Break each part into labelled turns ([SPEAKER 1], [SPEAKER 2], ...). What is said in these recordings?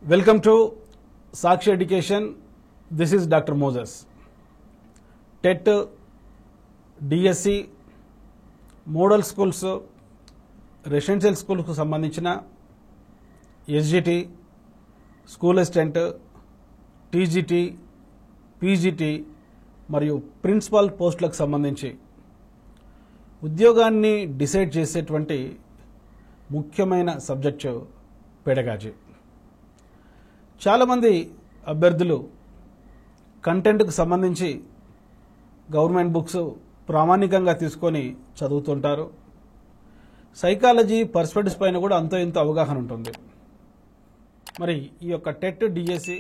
[SPEAKER 1] Welcome to Sakshi Education. This is Dr. Moses. TET, DSC, model schools, రెసిడెన్షియల్ స్కూల్స్కు సంబంధించిన SGT, school assistant, TGT, PGT మరియు principal పోస్టులకు సంబంధించి ఉద్యోగాన్ని డిసైడ్ చేసేటువంటి ముఖ్యమైన సబ్జెక్టు పెడగాజీ. చాలామంది అభ్యర్థులు కంటెంట్కు సంబంధించి గవర్నమెంట్ బుక్స్ ప్రామాణికంగా తీసుకొని చదువుతుంటారు. సైకాలజీ, పర్స్పెక్టివ్స్ పైన కూడా అంతో ఇంతో అవగాహన ఉంటుంది. మరి ఈ యొక్క టెట్, డిఎస్సి,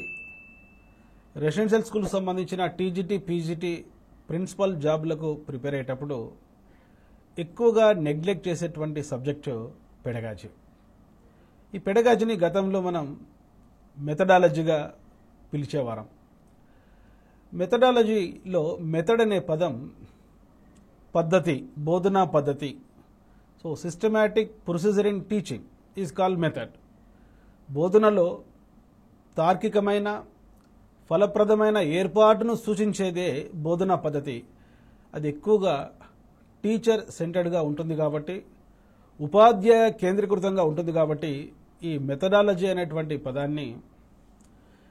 [SPEAKER 1] రెసిడెన్షియల్ స్కూల్కి సంబంధించిన టీజీటీ, పీజీటీ, ప్రిన్సిపల్ జాబ్లకు ప్రిపేర్ అయ్యేటప్పుడు ఎక్కువగా నెగ్లెక్ట్ చేసేటువంటి సబ్జెక్టు పెడగాజీ. ఈ పెడగాజీని గతంలో మనం మెథడాలజీగా పిలిచేవారం. మెథడాలజీలో మెథడ్ అనే పదం పద్ధతి, బోధనా పద్ధతి. So systematic procedure in teaching is called method. బోధనలో తార్కికమైన, ఫలప్రదమైన ఏర్పాటును సూచించేదే బోధనా పద్ధతి. అది ఎక్కువగా టీచర్ సెంటర్డ్గా ఉంటుంది కాబట్టి, ఉపాధ్యాయ కేంద్రీకృతంగా ఉంటుంది కాబట్టి ఈ మెథడాలజీ అనేటువంటి పదాన్ని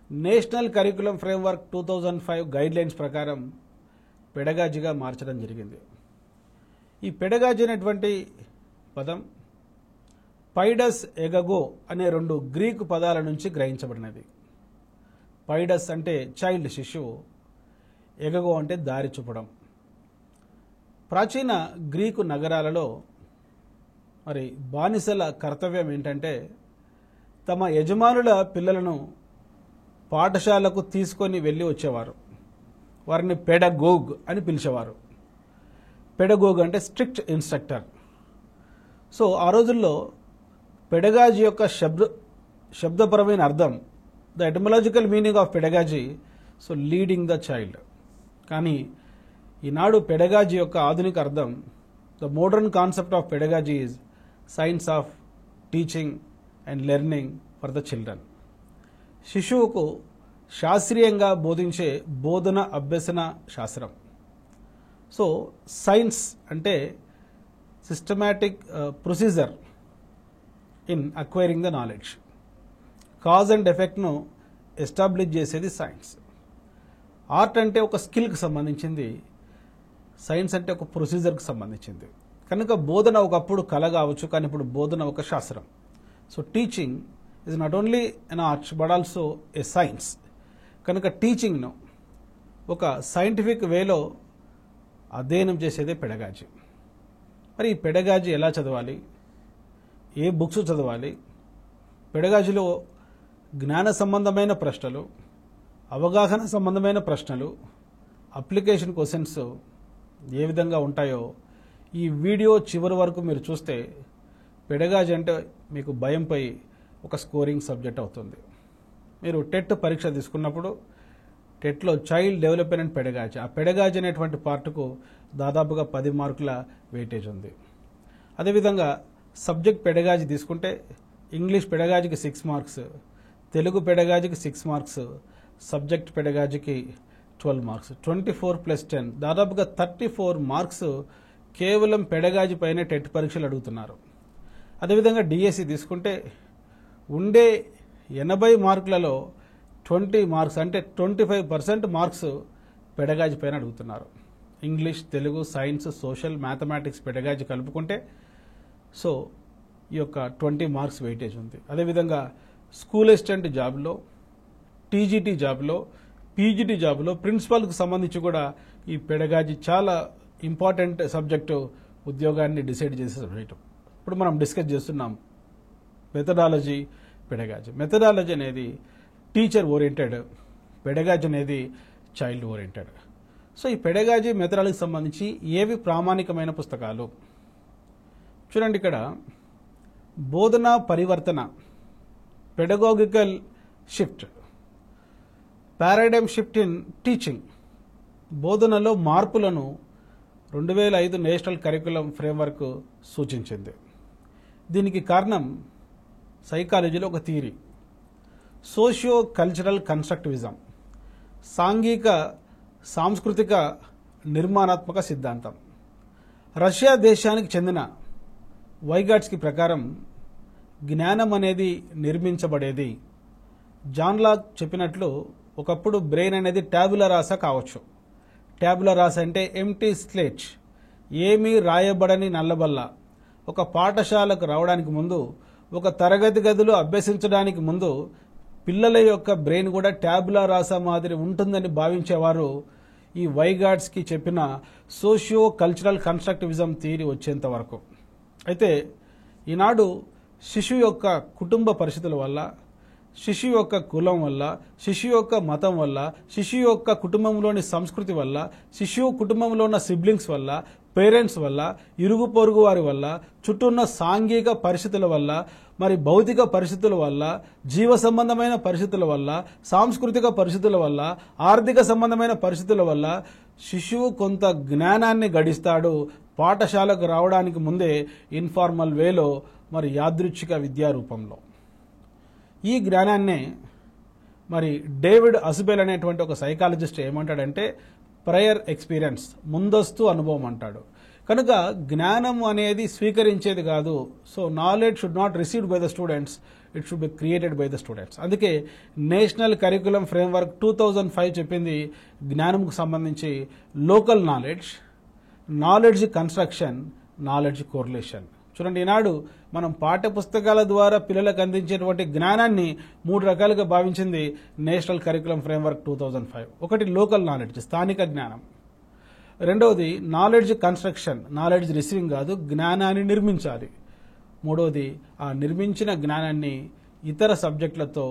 [SPEAKER 1] నేషనల్ కరికులం ఫ్రేమ్వర్క్ 2005 గైడ్లైన్స్ ప్రకారం పెడగాజీగా మార్చడం జరిగింది. ఈ పెడగాజీ అనేటువంటి పదం పైడస్, ఎగగో అనే రెండు గ్రీకు పదాల నుంచి గ్రహించబడినది. పైడస్ అంటే చైల్డ్, శిశువు. ఎగగో అంటే దారి చూపడం. ప్రాచీన గ్రీకు నగరాలలో మరి బానిసల కర్తవ్యం ఏంటంటే తమ యజమానుల పిల్లలను పాఠశాలకు తీసుకొని వెళ్ళి వచ్చేవారు. వారిని పెడగోగ్ అని పిలిచేవారు. పెడగోగ్ అంటే స్ట్రిక్ట్ ఇన్స్ట్రక్టర్. సో ఆ రోజుల్లో పెడగాజీ యొక్క శబ్దపరమైన అర్థం, the etymological meaning of pedagogy, so leading the child. కానీ ఈనాడు పెడగాజీ యొక్క ఆధునిక అర్థం, the modern concept of pedagogy is science of teaching and learning for the children. శిశువుకు శాస్త్రీయంగా బోధించే బోధన అభ్యసన శాస్త్రం. సో సైన్స్ అంటే systematic procedure in acquiring the knowledge. Cause and ఎఫెక్ట్ను ఎస్టాబ్లిష్ చేసేది సైన్స్. ఆర్ట్ అంటే ఒక స్కిల్కి సంబంధించింది, సైన్స్ అంటే ఒక ప్రొసీజర్కి సంబంధించింది. కనుక బోధన ఒకప్పుడు కళ కావచ్చు, కానీ ఇప్పుడు బోధన ఒక శాస్త్రం. So teaching is not only an art but also a science. కనుక టీచింగ్ను ఒక సైంటిఫిక్ వేలో అధ్యయనం చేసేదే పెడగాజీ. మరి ఈ పెడగాజీ ఎలా చదవాలి, ఏ బుక్స్ చదవాలి, పెడగాజీలో జ్ఞాన సంబంధమైన ప్రశ్నలు, అవగాహన సంబంధమైన ప్రశ్నలు, అప్లికేషన్ క్వశ్చన్స్ ఏ విధంగా ఉంటాయో ఈ వీడియో చివరి వరకు మీరు చూస్తే పెడగాజీ అంటే మీకు భయంపై ఒక స్కోరింగ్ సబ్జెక్ట్ అవుతుంది. మీరు టెట్ పరీక్ష తీసుకున్నప్పుడు టెట్లో చైల్డ్ డెవలప్మెంట్ పెడగాజీ, ఆ పెడగాజీ అనేటువంటి పార్టుకు దాదాపుగా 10 మార్కుల వెయిటేజ్ ఉంది. అదేవిధంగా సబ్జెక్ట్ పెడగాజీ తీసుకుంటే ఇంగ్లీష్ పెడగాజీకి 6 మార్క్స్, తెలుగు పెడగాజీకి 6 మార్క్స్, సబ్జెక్ట్ పెడగాజీకి 12 మార్క్స్. 24 + 10 దాదాపుగా 34 మార్క్స్ కేవలం పెడగాజీ పైనే టెట్ పరీక్షలు అడుగుతున్నారు. అదేవిధంగా డిఎస్సి తీసుకుంటే ఉండే 80 మార్కులలో 20 మార్క్స్ అంటే 25% మార్క్స్ పెడగాజీ పైన అడుగుతున్నారు. English, Telugu, science, social, mathematics pedagogy కలుపుకుంటే సో ఈ యొక్క 20 మార్క్స్ వెయిటేజ్ ఉంది. అదేవిధంగా స్కూల్ అసిస్టెంట్ జాబ్లో, టీజీటీ జాబ్లో, పీజీటీ జాబ్లో, ప్రిన్సిపల్కి సంబంధించి కూడా ఈ పెడగాజీ చాలా ఇంపార్టెంట్ సబ్జెక్టు, ఉద్యోగాన్ని డిసైడ్ చేసే సబ్జెక్టు. ఇప్పుడు మనం డిస్కస్ చేస్తున్నాం మెథడాలజీ, పెడగాజీ. మెథడాలజీ అనేది టీచర్ ఓరియంటెడ్, పెడగాజీ అనేది చైల్డ్ ఓరియంటెడ్. సో ఈ పెడగాజీ, మెథడాలజీకి సంబంధించి ఏవి ప్రామాణికమైన పుస్తకాలు చూడండి. ఇక్కడ బోధనా పరివర్తన, పెడగాగికల్ shift, paradigm shift in teaching, బోధనలో మార్పులను 2005 నేషనల్ కరికులం ఫ్రేమ్వర్క్ సూచించింది. దీనికి కారణం సైకాలజీలో ఒక థియరీ, సోషియో కల్చరల్ కన్స్ట్రక్టివిజం, సాంఘిక సాంస్కృతిక నిర్మాణాత్మక సిద్ధాంతం. రష్యా దేశానికి చెందిన వైగాట్స్కి ప్రకారం జ్ఞానం అనేది నిర్మించబడేది. జాన్ లాక్ చెప్పినట్లు ఒకప్పుడు బ్రెయిన్ అనేది ట్యాబులా రాసా కావచ్చు. ట్యాబులా రాసా అంటే ఎంటీ స్లేట్, ఏమీ రాయబడని నల్లబల్ల. ఒక పాఠశాలకు రావడానికి ముందు, ఒక తరగతి గదిలో అభ్యసించడానికి ముందు పిల్లల యొక్క బ్రెయిన్ కూడా ట్యాబులా రాసా మాదిరి ఉంటుందని భావించేవారు ఈ వైగాట్స్కి చెప్పిన సోషియో కల్చరల్ కన్స్ట్రక్టివిజం థియరీ వచ్చేంత వరకు. అయితే ఈనాడు శిశువు యొక్క కుటుంబ పరిస్థితుల వల్ల, శిశువు యొక్క కులం వల్ల, శిశువు యొక్క మతం వల్ల, శిశువు యొక్క కుటుంబంలోని సంస్కృతి వల్ల, శిశువు కుటుంబంలో ఉన్న సిబ్లింగ్స్ వల్ల, పేరెంట్స్ వల్ల, ఇరుగు పొరుగు వారి వల్ల, చుట్టూ ఉన్న సాంఘిక పరిస్థితుల వల్ల, మరి భౌతిక పరిస్థితుల వల్ల, జీవ సంబంధమైన పరిస్థితుల వల్ల, సాంస్కృతిక పరిస్థితుల వల్ల, ఆర్థిక సంబంధమైన పరిస్థితుల వల్ల శిశువు కొంత జ్ఞానాన్ని గడిస్తాడు. పాఠశాలకు రావడానికి ముందే ఇన్ఫార్మల్ వేలో, మరి యాదృచ్ఛిక విద్యా రూపంలో. ఈ జ్ఞానాన్నే మరి డేవిడ్ అసుబెల్ అనేటువంటి ఒక సైకాలజిస్ట్ ఏమంటాడంటే ప్రయర్ ఎక్స్పీరియన్స్, ముందస్తు అనుభవం అంటాడు. కనుక జ్ఞానం అనేది స్వీకరించేది కాదు. So knowledge should not received by the students, it should be created by the students. అందుకే నేషనల్ కరికులం ఫ్రేమ్వర్క్ 2005 చెప్పింది జ్ఞానంకు సంబంధించి local knowledge, knowledge construction, knowledge correlation. చూడండి, ఈనాడు మనం పాఠ్యపుస్తకాల ద్వారా పిల్లలకు అందించేటువంటి జ్ఞానాన్ని 3 రకాలుగా భావించింది నేషనల్ కరికులం ఫ్రేమ్వర్క్ 2005. ఒకటి లోకల్ నాలెడ్జ్, స్థానిక జ్ఞానం. రెండవది నాలెడ్జ్ కన్స్ట్రక్షన్, నాలెడ్జ్ రిసీవింగ్ కాదు, జ్ఞానాన్ని నిర్మించాలి. మూడవది ఆ నిర్మించిన జ్ఞానాన్ని ఇతర సబ్జెక్టులతో,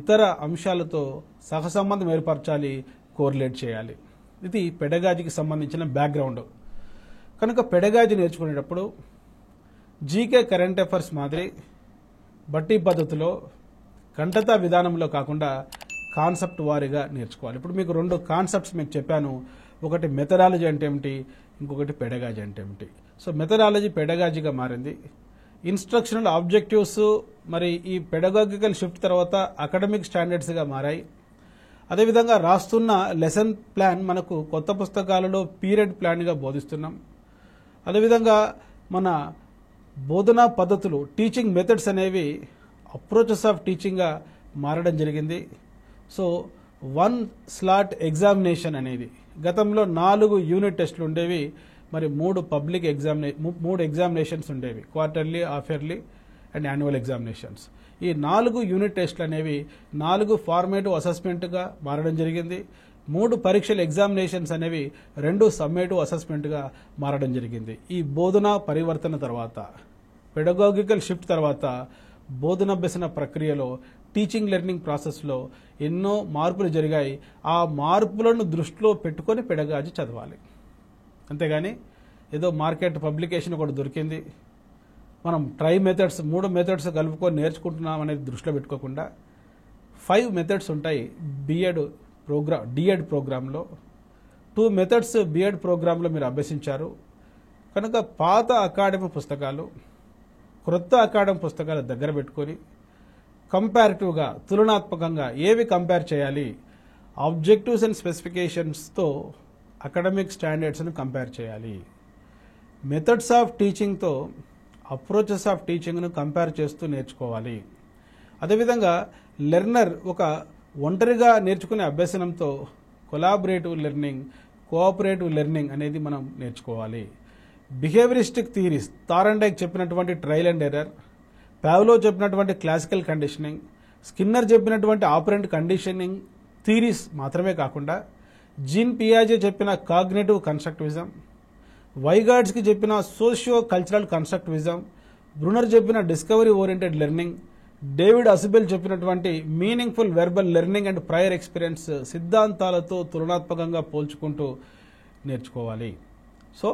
[SPEAKER 1] ఇతర అంశాలతో సహసంబంధం ఏర్పరచాలి, కోరిలేట్ చేయాలి. ఇది పెడగాజీకి సంబంధించిన బ్యాక్గ్రౌండ్. కనుక పెడగాజీ నేర్చుకునేటప్పుడు జీకే కరెంట్ అఫైర్స్ మాదిరి బట్టి పద్ధతిలో కంటతా విధానంలో కాకుండా కాన్సెప్ట్ వారీగా నేర్చుకోవాలి. ఇప్పుడు మీకు 2 కాన్సెప్ట్స్ మీకు చెప్పాను. ఒకటి మెథడాలజీ అంటే ఏమిటి, ఇంకొకటి పెడగాజీ అంటే ఏమిటి. సో మెథడాలజీ పెడగాజీగా మారింది. ఇన్స్ట్రక్షనల్ ఆబ్జెక్టివ్స్ మరి ఈ పెడగాగికల్ షిఫ్ట్ తర్వాత అకాడమిక్ స్టాండర్డ్స్గా మారాయి. అదేవిధంగా రాస్తున్న లెసన్ ప్లాన్ మనకు కొత్త పుస్తకాలలో పీరియడ్ ప్లాన్గా బోధిస్తున్నాం. అదేవిధంగా మన బోధనా పద్ధతులు, టీచింగ్ మెథడ్స్ అనేవి అప్రోచెస్ ఆఫ్ టీచింగ్గా మారడం జరిగింది. సో 1 స్లాట్ ఎగ్జామినేషన్ అనేది గతంలో 4 యూనిట్ టెస్టులు ఉండేవి. మరి 3 ఎగ్జామినేషన్స్ ఉండేవి, quarterly, half yearly and annual examinations. ఈ 4 యూనిట్ టెస్టులు అనేవి 4 ఫార్మేటివ్ అసెస్మెంట్గా మారడం జరిగింది. 3 పరీక్షల ఎగ్జామినేషన్స్ అనేవి 2 సమ్మేటివ్ అసెస్మెంట్గా మారడం జరిగింది. ఈ బోధనా పరివర్తన తర్వాత, పెడగాగికల్ షిఫ్ట్ తర్వాత బోధనాభ్యసన ప్రక్రియలో, టీచింగ్ లెర్నింగ్ ప్రాసెస్లో ఎన్నో మార్పులు జరిగాయి. ఆ మార్పులను దృష్టిలో పెట్టుకొని పెడగాజీ చదవాలి. అంతేగాని ఏదో మార్కెట్ పబ్లికేషన్ ఒకటి దొరికింది, మనం ట్రై మెథడ్స్ 3 మెథడ్స్ కలుపుకొని నేర్చుకుంటున్నాం అనేది దృష్టిలో పెట్టుకోకుండా 5 మెథడ్స్ ఉంటాయి డిఎడ్ ప్రోగ్రాంలో. 2 మెథడ్స్ బిఎడ్ ప్రోగ్రాంలో మీరు అభ్యసించారు. కనుక పాత అకాడమీ పుస్తకాలు, క్రొత్త అకాడమీ పుస్తకాలు దగ్గర పెట్టుకొని కంపారిటివ్గా, తులనాత్మకంగా ఏవి కంపేర్ చేయాలి, ఆబ్జెక్టివ్స్ అండ్ స్పెసిఫికేషన్స్తో అకాడమిక్ స్టాండర్డ్స్ను కంపేర్ చేయాలి. మెథడ్స్ ఆఫ్ టీచింగ్తో అప్రోచెస్ ఆఫ్ టీచింగ్ను కంపేర్ చేస్తూ నేర్చుకోవాలి. అదేవిధంగా లెర్నర్ ఒక ఒంటరిగా నేర్చుకునే అభ్యసనంతో కొలాబరేటివ్ లెర్నింగ్, కోఆపరేటివ్ లెర్నింగ్ అనేది మనం నేర్చుకోవాలి. బిహేవియరిస్టిక్ థియరీస్, థారండైక్ చెప్పినటువంటి ట్రయల్ అండ్ ఎర్రర్, పావ్లో చెప్పినటువంటి క్లాసికల్ కండిషనింగ్, స్కిన్నర్ చెప్పినటువంటి ఆపరెంట్ కండిషనింగ్ థియరీస్ మాత్రమే కాకుండా జీన్ పియాజే చెప్పిన కాగ్నిటివ్ కన్స్ట్రక్టివిజం, వైగాట్స్కి చెప్పిన సోషియో కల్చరల్ కన్స్ట్రక్టివిజం, బ్రునర్ చెప్పిన discovery oriented learning, David Ausubel చెప్పినటువంటి meaningful verbal learning and prior experience సిద్ధాంతాలతో తులనాత్మకంగా పోల్చుకుంటూ నేర్చుకోవాలి. సో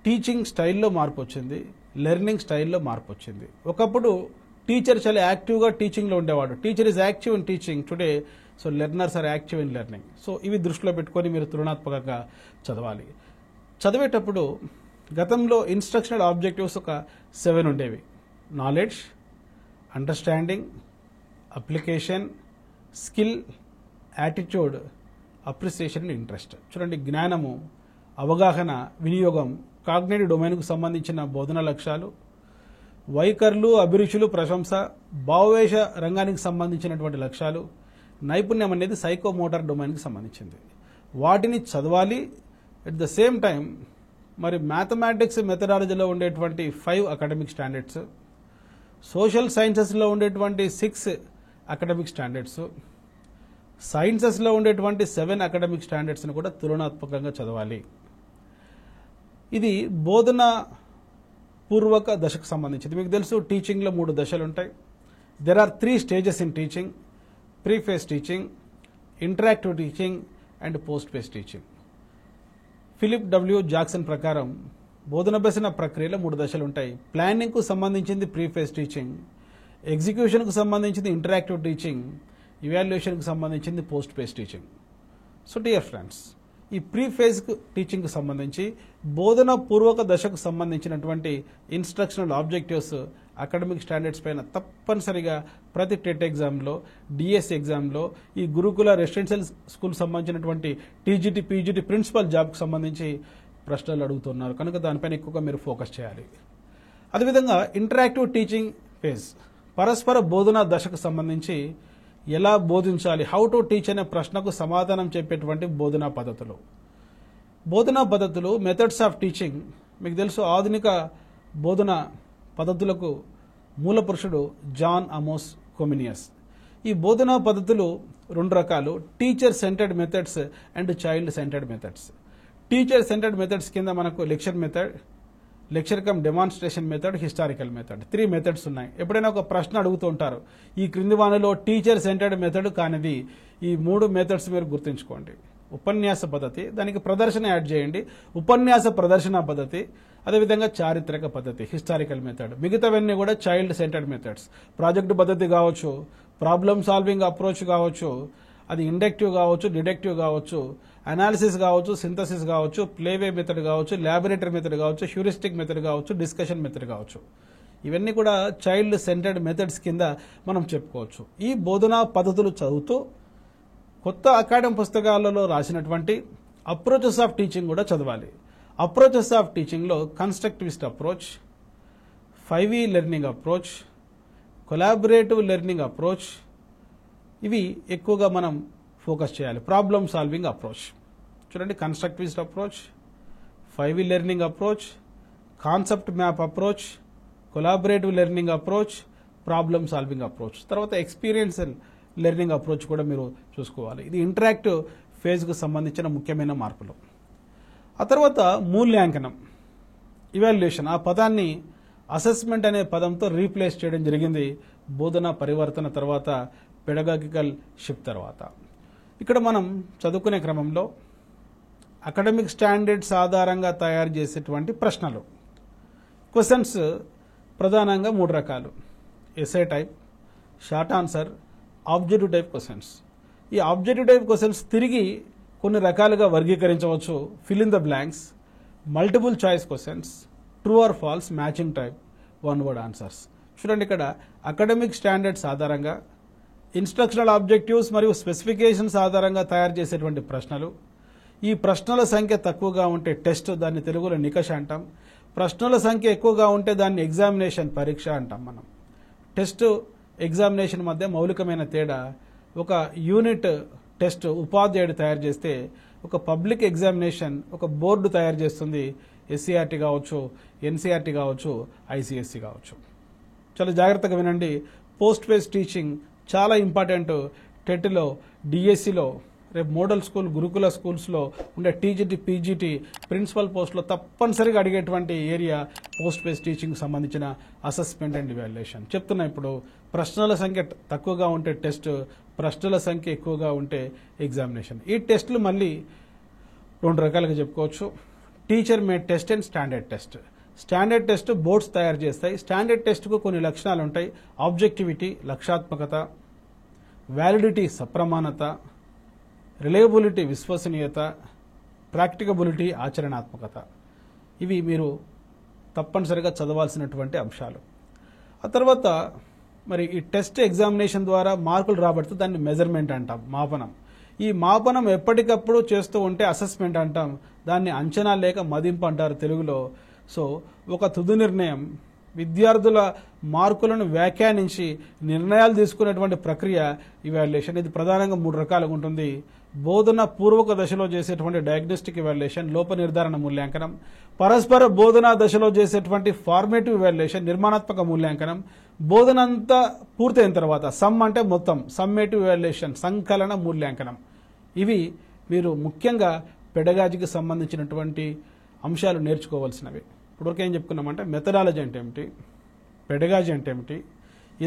[SPEAKER 1] టీచింగ్ స్టైల్లో మార్పు వచ్చింది, లెర్నింగ్ స్టైల్లో మార్పు వచ్చింది. ఒకప్పుడు టీచర్ చాలా యాక్టివ్గా టీచింగ్లో ఉండేవాడు. Teacher is active in teaching today. So learners are active in learning. So ఇవి దృష్టిలో పెట్టుకొని మీరు తులనాత్మకంగా చదవాలి. చదివేటప్పుడు గతంలో ఇన్స్ట్రక్షనల్ ఆబ్జెక్టివ్స్ ఒక 7 ఉండేవి. Knowledge, understanding, application, skill, attitude, appreciation and interest. చూడండి, జ్ఞానము, అవగాహన, వినియోగం, కాగ్నిటివ్ డొమైన్కు సంబంధించిన బోధన లక్ష్యాలు, వైఖరులు, అభిరుచులు, ప్రశంస, భావవేశ రంగానికి సంబంధించినటువంటి లక్ష్యాలు, నైపుణ్యం అనేది సైకోమోటార్ డొమైన్కి సంబంధించింది. వాటిని చదవాలి. ఎట్ ద సేమ్ టైం మరి మ్యాథమెటిక్స్ మెథడాలజీలో ఉండేటువంటి 5 అకాడమిక్ స్టాండర్డ్స్, సోషల్ సైన్సెస్లో ఉండేటువంటి 6 అకాడమిక్ స్టాండర్డ్స్, సైన్సెస్లో ఉండేటువంటి 7 అకాడమిక్ స్టాండర్డ్స్ని కూడా తులనాత్మకంగా చదవాలి. ఇది బోధన పూర్వక దశకు సంబంధించింది. మీకు తెలుసు, టీచింగ్లో 3 దశలు ఉంటాయి. There are 3 stages in teaching: pre phase teaching, interactive teaching and post phase teaching. Philip W Jackson ప్రకారం బోధనభ్యసన ప్రక్రియలో 3 దశలు ఉంటాయి. ప్లానింగ్కు సంబంధించింది ప్రీ ఫేజ్ టీచింగ్, ఎగ్జిక్యూషన్కు సంబంధించింది ఇంటరాక్టివ్ టీచింగ్, ఇవాల్యుయేషన్కు సంబంధించింది post phase teaching. So dear friends, ఈ ప్రీ ఫేజ్ టీచింగ్కి సంబంధించి బోధన పూర్వక దశకు సంబంధించినటువంటి ఇన్స్ట్రక్షనల్ ఆబ్జెక్టివ్స్, అకాడమిక్ స్టాండర్డ్స్ పైన తప్పనిసరిగా ప్రతి టెట్ ఎగ్జామ్లో, డిఎస్సి ఎగ్జామ్లో, ఈ గురుకుల రెసిడెన్షియల్ స్కూల్ సంబంధించినటువంటి టీజీటీ, పీజీటీ ప్రిన్సిపల్ జాబ్కి సంబంధించి ప్రశ్నలు అడుగుతున్నారు కనుక దానిపైన ఎక్కువగా మీరు ఫోకస్ చేయాలి. అదేవిధంగా ఇంటరాక్టివ్ టీచింగ్ ఫేజ్, పరస్పర బోధన దశకు సంబంధించి ఎలా బోధించాలి, హౌ టు టీచ్ అనే ప్రశ్నకు సమాధానం చెప్పేటువంటి బోధనా పద్ధతులు. బోధనా పద్ధతులు, మెథడ్స్ ఆఫ్ టీచింగ్. మీకు తెలుసు, ఆధునిక బోధన పద్ధతులకు మూల పురుషుడు జాన్ అమోస్ కొమినియస్. ఈ బోధనా పద్ధతులు 2 రకాలు: teacher centred methods and child centred methods. Teacher centred methods కింద మనకు lecture method, lecture come demonstration method, historical method, 3 methods ఉన్నాయి. ఎప్పుడైనా ఒక ప్రశ్న అడుగుతూ ఉంటారు, ఈ క్రింది వానిలో టీచర్ సెంటర్డ్ మెథడ్ కానిది ఈ 3 మెథడ్స్ మీరు గుర్తుంచుకోండి. ఉపన్యాస పద్ధతి, దానికి ప్రదర్శన యాడ్ చేయండి, ఉపన్యాస ప్రదర్శన పద్ధతి, అదేవిధంగా చారిత్రక పద్ధతి, హిస్టారికల్ మెథడ్. మిగతావన్నీ కూడా చైల్డ్ సెంటర్డ్ మెథడ్స్. ప్రాజెక్టు పద్ధతి కావచ్చు, ప్రాబ్లమ్ సాల్వింగ్ అప్రోచ్ కావచ్చు, అది ఇండక్టివ్ కావచ్చు, డిడక్టివ్ కావచ్చు, అనాలిసిస్ కావచ్చు, సింథసిస్ కావచ్చు, ప్లేవే మెథడ్ కావచ్చు, ల్యాబొరేటరీ మెథడ్ కావచ్చు, హ్యూరిస్టిక్ మెథడ్ కావచ్చు, డిస్కషన్ మెథడ్ కావచ్చు. ఇవన్నీ కూడా చైల్డ్ సెంటర్డ్ మెథడ్స్ కింద మనం చెప్పుకోవచ్చు. ఈ బోధనా పద్ధతులు చదువుతూ కొత్త అకాడమిక్ పుస్తకాలలో రాసినటువంటి అప్రోచెస్ ఆఫ్ టీచింగ్ కూడా చదవాలి. అప్రోచెస్ ఆఫ్ టీచింగ్లో constructivist approach, 5E learning approach, collaborative learning approach, ఇవి ఎక్కువగా మనం ఫోకస్ చేయాలి. Problem solving approach. చూడండి, constructivist approach, 5E learning approach, concept map approach, collaborative learning approach, problem solving approach. తర్వాత experiential learning approach కూడా మీరు చూసుకోవాలి. ఇది ఇంటరాక్టివ్ ఫేజ్కు సంబంధించిన ముఖ్యమైన మార్పులు. ఆ తర్వాత మూల్యాంకనం, ఇవాల్యుయేషన్. ఆ పదాన్ని అసెస్మెంట్ అనే పదంతో రీప్లేస్ చేయడం జరిగింది బోధన పరివర్తన తర్వాత, పెడగాగికల్ షిఫ్ట్ తర్వాత. ఇక్కడ మనం చదువుకునే క్రమంలో అకాడమిక్ స్టాండర్డ్స్ ఆధారంగా తయారు చేసేటువంటి ప్రశ్నలు, క్వశ్చన్స్ ప్రధానంగా 3 రకాలు: SA type, short answer, objective type questions. ఈ ఆబ్జెక్టివ్ టైప్ క్వశ్చన్స్ తిరిగి కొన్ని రకాలుగా వర్గీకరించవచ్చు: fill in the blanks, multiple choice questions, true or false, matching type, 1 word answers. చూడండి, ఇక్కడ అకాడమిక్ స్టాండర్డ్స్ ఆధారంగా, ఇన్స్ట్రక్షనల్ ఆబ్జెక్టివ్స్ మరియు స్పెసిఫికేషన్స్ ఆధారంగా తయారు చేసేటువంటి ప్రశ్నలు. ఈ ప్రశ్నల సంఖ్య తక్కువగా ఉంటే టెస్ట్, దాన్ని తెలుగులో నికష అంటాం. ప్రశ్నల సంఖ్య ఎక్కువగా ఉంటే దాన్ని ఎగ్జామినేషన్, పరీక్ష అంటాం. మనం టెస్ట్, ఎగ్జామినేషన్ మధ్య మౌలికమైన తేడా, ఒక యూనిట్ టెస్ట్ ఉపాధ్యాయుడు తయారు చేస్తే, ఒక పబ్లిక్ ఎగ్జామినేషన్ ఒక బోర్డు తయారు చేస్తుంది. ఎస్సీఆర్టీ కావచ్చు, ఎన్సీఆర్టీ కావచ్చు, ఐసీఎస్సీ కావచ్చు. చాలా జాగ్రత్తగా వినండి. పోస్ట్ ఫేజ్ టీచింగ్ చాలా ఇంపార్టెంట్. టెట్లో, డిఎస్సిలో, రేపు మోడల్ స్కూల్, గురుకుల స్కూల్స్లో ఉండే టీజీటీ, పీజీటీ ప్రిన్సిపల్ పోస్ట్లో తప్పనిసరిగా అడిగేటువంటి ఏరియా పోస్ట్ ఫేజ్ టీచింగ్ సంబంధించిన అసెస్మెంట్ అండ్ ఇవాల్యుయేషన్. చెప్తున్నా, ఇప్పుడు ప్రశ్నల సంఖ్య తక్కువగా ఉంటే టెస్ట్, ప్రశ్నల సంఖ్య ఎక్కువగా ఉంటే ఎగ్జామినేషన్. ఈ టెస్టులు మళ్ళీ 2 రకాలుగా చెప్పుకోవచ్చు: teacher made test and standard test. Standard test boards తయారు చేస్తాయి. స్టాండర్డ్ టెస్ట్కు కొన్ని లక్షణాలు ఉంటాయి: ఆబ్జెక్టివిటీ, లక్షాత్మకత, వ్యాలిడిటీ, సప్రమాణత, రిలయబిలిటీ, విశ్వసనీయత, ప్రాక్టికబిలిటీ, ఆచరణాత్మకత. ఇవి మీరు తప్పనిసరిగా చదవాల్సినటువంటి అంశాలు. ఆ తర్వాత మరి ఈ టెస్ట్ ఎగ్జామినేషన్ ద్వారా మార్కులు రాబడితే దాన్ని మెజర్మెంట్ అంటాం, మాపనం. ఈ మాపనం ఎప్పటికప్పుడు చేస్తూ ఉంటే అసెస్మెంట్ అంటాం, దాన్ని అంచనా లేక మదింపు అంటారు తెలుగులో. సో ఒక తుది నిర్ణయం, విద్యార్థుల మార్కులను వ్యాఖ్యానించి నిర్ణయాలు తీసుకునేటువంటి ప్రక్రియ ఇవాల్యుయేషన్. ఇది ప్రధానంగా 3 రకాలుగా ఉంటుంది. బోధన పూర్వక దశలో చేసేటువంటి డయాగ్నోస్టిక్ ఇవాల్యుయేషన్, లోప నిర్ధారణ మూల్యాంకనం. పరస్పర బోధనా దశలో చేసేటువంటి ఫార్మేటివ్ ఇవాల్యుయేషన్, నిర్మాణాత్మక మూల్యాంకనం. బోధన అంతా పూర్తయిన తర్వాత సమ్ అంటే మొత్తం, సమ్మేటివ్ ఇవాల్యుయేషన్, సంకలన మూల్యాంకనం. ఇవి మీరు ముఖ్యంగా పెడగాజీకి సంబంధించినటువంటి అంశాలు నేర్చుకోవాల్సినవి. ఇప్పటివరకు ఏం చెప్పుకున్నామంటే మెథడాలజీ అంటే ఏమిటి, పెడగాజీ అంటే ఏమిటి,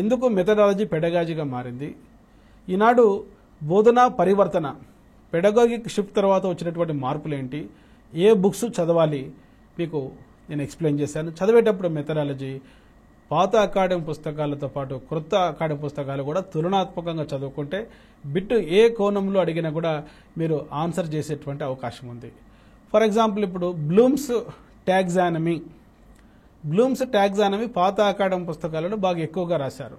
[SPEAKER 1] ఎందుకు మెథడాలజీ పెడగాజీగా మారింది, ఈనాడు బోధనా పరివర్తన పెడగాగిక్ షిఫ్ట్ తర్వాత వచ్చినటువంటి మార్పులు ఏంటి, ఏ బుక్స్ చదవాలి మీకు నేను ఎక్స్ప్లెయిన్ చేశాను. చదివేటప్పుడు మెథడాలజీ, పాత అకాడమీ పుస్తకాలతో పాటు క్రొత్త అకాడమీ పుస్తకాలు కూడా తులనాత్మకంగా చదువుకుంటే బిట్టు ఏ కోణంలో అడిగినా కూడా మీరు ఆన్సర్ చేసేటువంటి అవకాశం ఉంది. ఫర్ ఎగ్జాంపుల్ ఇప్పుడు బ్లూమ్స్ టాక్సానమీ పాత అకాడమీ పుస్తకాలను బాగా ఎక్కువగా రాశారు.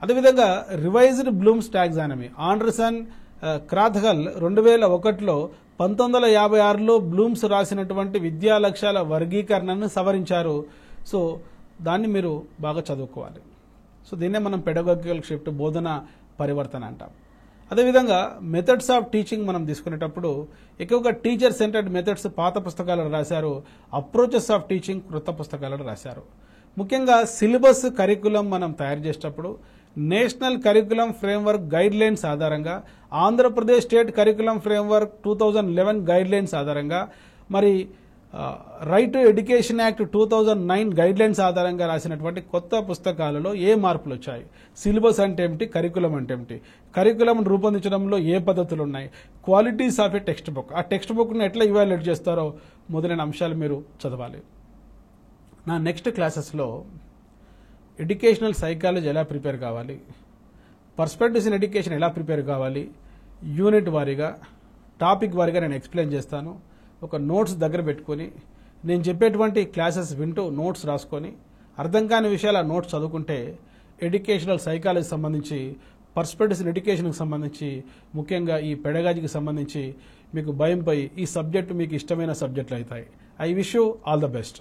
[SPEAKER 1] అదేవిధంగా revised Bloom's taxonomy Anderson Krathwohl 2001లో 1956లో బ్లూమ్స్ రాసినటువంటి విద్యా లక్ష్యాల వర్గీకరణను సవరించారు. సో దాన్ని మీరు బాగా చదువుకోవాలి. సో దీన్నే మనం పెడగాగికల్ షిఫ్ట్, బోధన పరివర్తన అంటాం. అదేవిధంగా మెథడ్స్ ఆఫ్ టీచింగ్ మనం తీసుకునేటప్పుడు ఎక్కువగా టీచర్ సెంటర్డ్ మెథడ్స్ పాత పుస్తకాలను రాశారు, అప్రోచెస్ ఆఫ్ టీచింగ్ క్రొత్త పుస్తకాలను రాశారు. ముఖ్యంగా సిలబస్ కరికులం మనం తయారు చేసేటప్పుడు national curriculum framework guidelines ఆధారంగా, Andhra Pradesh state curriculum framework 2011 guidelines ఆధారంగా, మరి right to education act 2009 guidelines ఆధారంగా రాసినటువంటి కొత్త పుస్తకాలలో ఏ మార్పులు వచ్చాయి, సిలబస్ అంటే ఏమిటి, కరికులం అంటే ఏమిటి, కరికులం రూపొందించడంలో ఏ పద్ధతులు ఉన్నాయి, qualities of A text book, ఆ టెక్స్ట్ బుక్ను ఎట్లా ఇవాల్యుయేట్ చేస్తారో మొదలైన అంశాలు మీరు చదవాలి. నా నెక్స్ట్ క్లాసెస్లో ఎడ్యుకేషనల్ సైకాలజీ ఎలా ప్రిపేర్ కావాలి, పర్స్పెక్టివ్స్ ఇన్ ఎడ్యుకేషన్ ఎలా ప్రిపేర్ కావాలి, యూనిట్ వారీగా, టాపిక్ వారీగా నేను ఎక్స్ప్లెయిన్ చేస్తాను. ఒక నోట్స్ దగ్గర పెట్టుకొని నేను చెప్పేటువంటి క్లాసెస్ వింటూ నోట్స్ రాసుకొని అర్థం కాని విషయాలు ఆ నోట్స్ చదువుకుంటే ఎడ్యుకేషనల్ సైకాలజీ సంబంధించి, పర్స్పెక్టివ్స్ ఇన్ ఎడ్యుకేషన్కి సంబంధించి, ముఖ్యంగా ఈ పెడగాజీకి సంబంధించి మీకు భయం పోయి ఈ సబ్జెక్టు మీకు ఇష్టమైన సబ్జెక్టులు అవుతాయి. I wish you all the best.